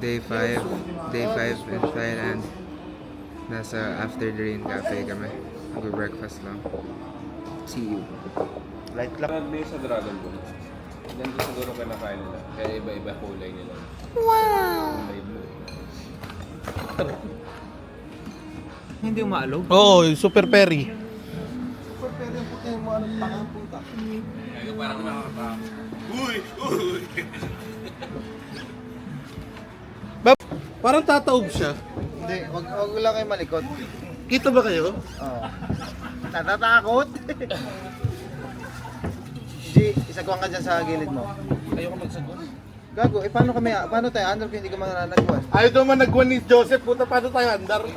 Day 5. Day 5 in Thailand. Nasa After the Rain Cafe kami. Mag-breakfast lang. See you. Light lang. Nag-base sa Dragon Ball. Yan doon siguro kinakain nila. Kaya iba-iba kulay nila. Wow! Kulay blue. Hindi umaalog. Oo, Super Perry. Parang tataob siya. Hindi, wag lang kayo malikot. Kita ba kayo? Oo. Natatakot. G, isagwan ka dyan sa gilid mo. Ayoko magsagwan. Gago, paano tayo andar kung hindi ka mananagwan? Ayaw daw man nagwan ni Joseph. Puta, paano tayo andar?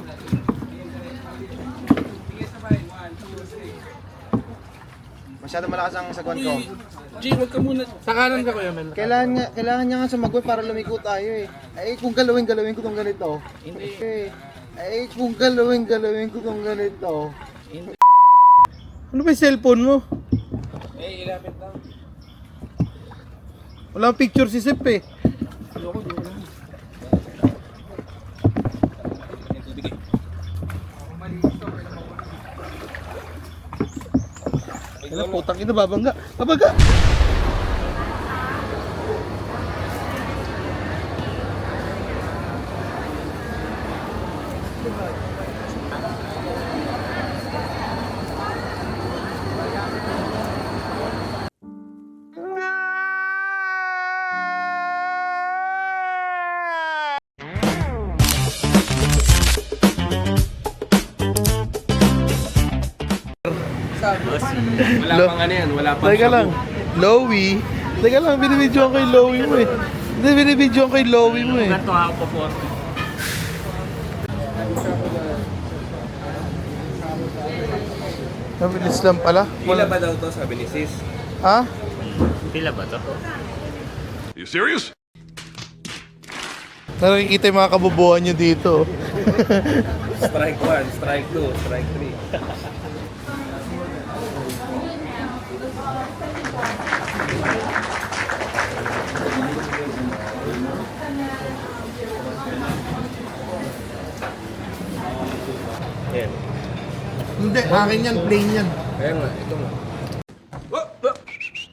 Masyado malakas ang sagwan ko. G, wag ka muna. Sa kanan ka kuya Mel. Kailangan niya nga sumagwan para lumiko tayo eh. Ay, kung galawin ko tong ganito. Hindi. Ay, kung galawin ko tong ganito. Ano ba yung cellphone mo? Eh, ilapit lang. Walang picture si Sep eh. Ano, putang ina, babangga. Babangga! Wala pang ano yan, wala pang Teka lang, Lowy. Teka lang, binibidyoan ko yung Lowy mo eh. Hindi, binibidyoan ko yung Lowy mo eh. Ito ako po. Mabilis lang pala. Pila ba daw to, sabi ni sis? Ha? Pila ba to? You serious? Nakikita yung mga kabubuhan nyo dito. Strike 1, strike 2, strike 3. Yan. Hindi, akin yan, plain yan. Kaya nga, ito nga.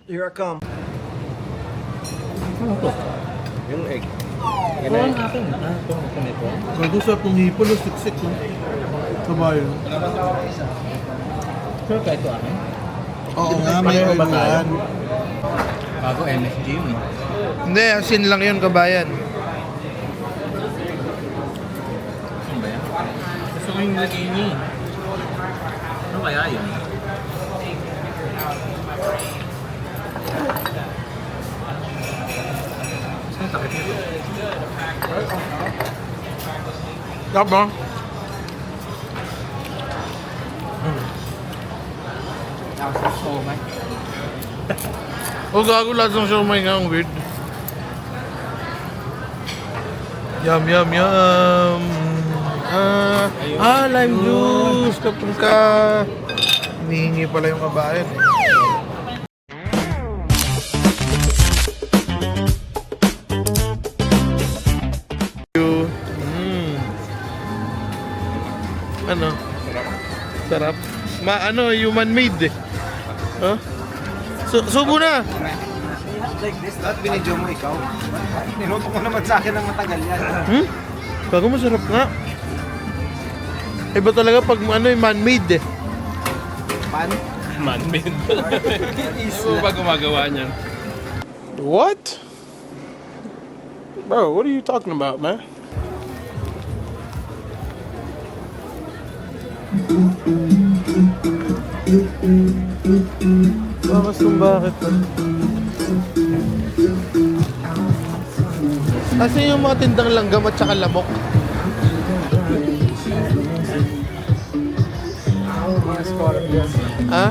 Here I come. Yung egg. Ito ang akin. Ito ang akin ito. Mag-usap ng hipon o siksik no? Kabayo. Sure ka ito akin? Oo nga, may Pareho ba ano tayo? yan. Bago MSG yun eh. Hindi, asin lang yun, kabayan. Ano ba yan? Gusto ko yung lagay niya eh. Ano kaya yun? Saan takip nito? Tama. Tapos so man. O gago, lahat ng siomay nga ang weird. Yum, yum, yum. Lime juice. Kapag ka hinihingi pala yung kabayan. Ano? Sarap. Human made eh. Huh? Subo na! Like this, lahat binidyo mo ikaw. Niluto ko naman sa akin ng matagal yan. Bago masarap nga. Iba talaga pag man-made eh. Man-made. Ano ba gumagawa niyan? What? Bro, what are you talking about, man? Bakas kung bakit. Kasi yung mga tindang langgam at saka lamok. Ha?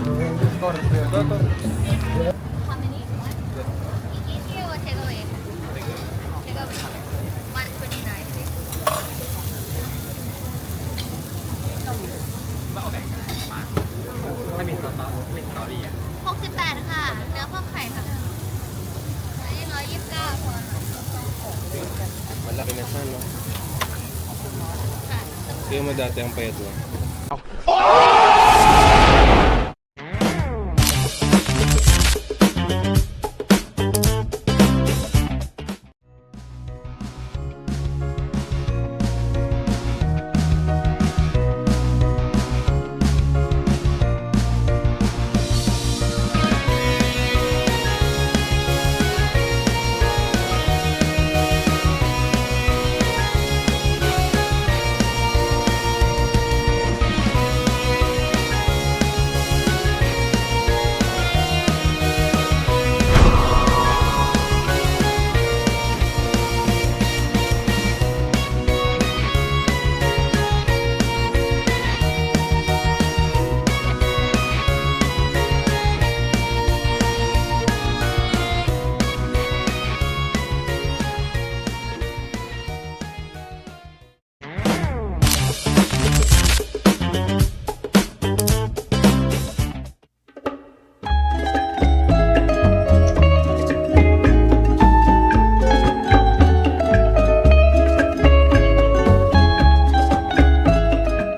Malaki na siya, no? Kaya mo dati ang payat lang.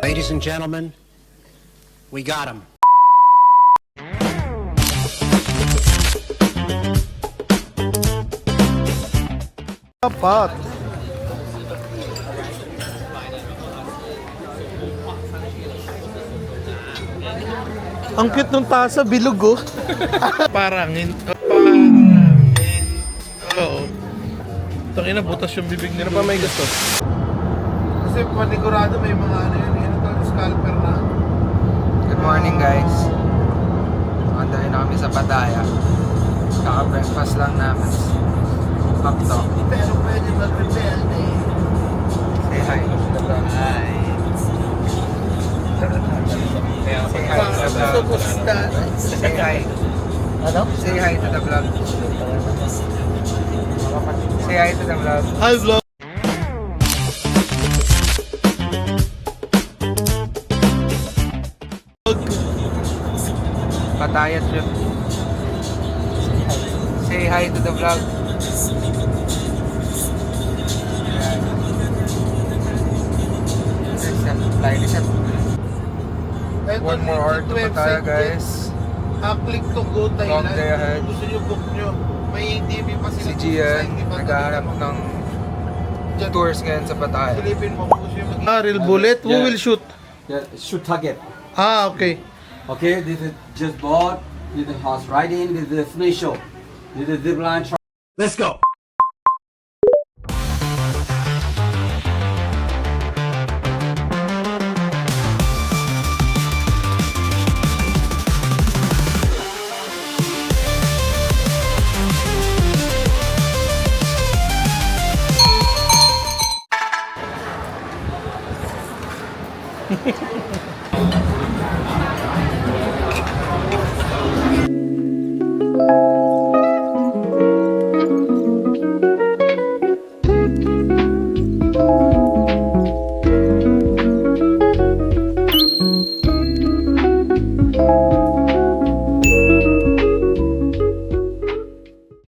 Ladies and gentlemen, we got him. Dapat. Ang cute ng tasa, bilog oh. Parangin. Oo. Tangina, butas yung bibig nila. Ano pa may gusto? Kasi panigurado may mga ano yun. Ano to, scalper na. Good morning guys. Andahin na kami sa Pattaya. Kaka-breakfast lang namin. Pakto. Pero pwede mag-rebel eh. Say hi. Kaya Say hi to the vlog. Say hi. Ano? Say hi to the vlog. Say hi to the vlog. Hi vlog. Pattaya trip. Say hi to the vlog. Fly reset. One more hour to Pattaya guys. Click to go Thailand. Long day ahead. Kung gusto nyo book nyo. May TV pa sila. Si Gian, naghahanap ng tours ngayon sa Pattaya. Silipin mo kung gusto nyo Real bullet, who will shoot? Yeah, shoot target. Ah, okay. Okay, this is just board, this is horse riding, this is free show, this is zip line. Let's go.